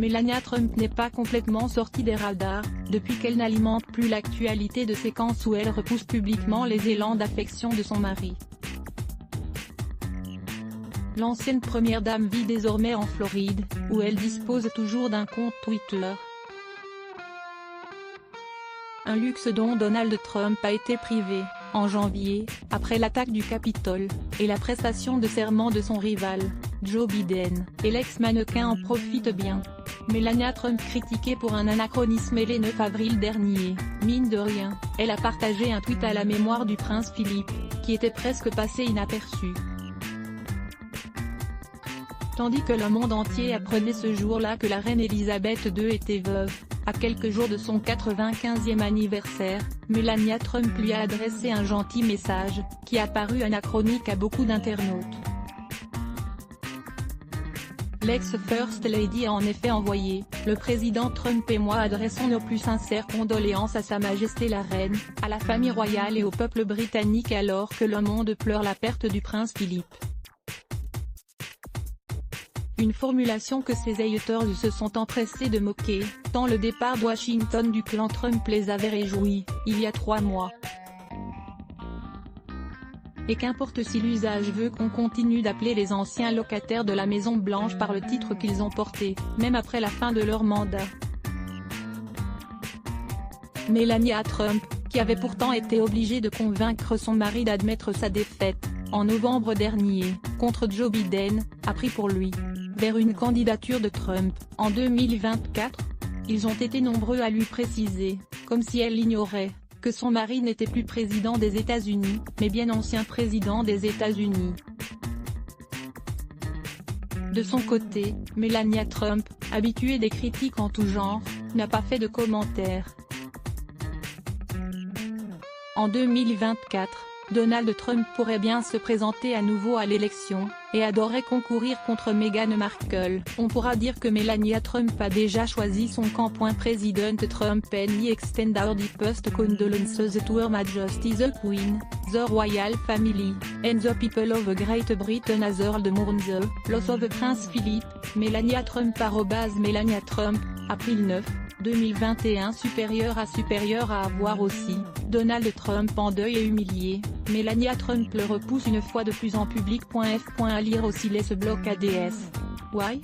Melania Trump n'est pas complètement sortie des radars, depuis qu'elle n'alimente plus l'actualité de séquences où elle repousse publiquement les élans d'affection de son mari. L'ancienne première dame vit désormais en Floride, où elle dispose toujours d'un compte Twitter. Un luxe dont Donald Trump a été privé, en janvier, après l'attaque du Capitole, et la prestation de serment de son rival, Joe Biden, et l'ex-mannequin en profite bien. Melania Trump critiquée pour un anachronisme le 9 avril dernier, mine de rien, elle a partagé un tweet à la mémoire du prince Philippe, qui était presque passé inaperçu. Tandis que le monde entier apprenait ce jour-là que la reine Elisabeth II était veuve, à quelques jours de son 95e anniversaire, Melania Trump lui a adressé un gentil message, qui a paru anachronique à beaucoup d'internautes. L'ex-First Lady a en effet envoyé « Le président Trump et moi adressons nos plus sincères condoléances à Sa Majesté la Reine, à la famille royale et au peuple britannique alors que le monde pleure la perte du prince Philippe. » Une formulation que ses haters se sont empressés de moquer, tant le départ de Washington du clan Trump les avait réjouis, il y a 3 mois. Et qu'importe si l'usage veut qu'on continue d'appeler les anciens locataires de la Maison Blanche par le titre qu'ils ont porté, même après la fin de leur mandat. Melania Trump, qui avait pourtant été obligée de convaincre son mari d'admettre sa défaite, en novembre dernier, contre Joe Biden, a pris pour lui, vers une candidature de Trump, en 2024. Ils ont été nombreux à lui préciser, comme si elle ignorait, que son mari n'était plus président des États-Unis, mais bien ancien président des États-Unis. De son côté, Melania Trump, habituée des critiques en tout genre, n'a pas fait de commentaires. En 2024, Donald Trump pourrait bien se présenter à nouveau à l'élection, et adorerait concourir contre Meghan Markle. On pourra dire que Melania Trump a déjà choisi son camp. President Trump and extend our deepest condolences to Her Majesty the Queen, the Royal Family, and the people of Great Britain as a whole mourn the loss of Prince Philip. Melania Trump @Melania Trump, April 9, 2021. Supérieur à avoir aussi, Donald Trump en deuil et humilié, Melania Trump le repousse une fois de plus en public. F. À lire aussi les blocs ADS. Why?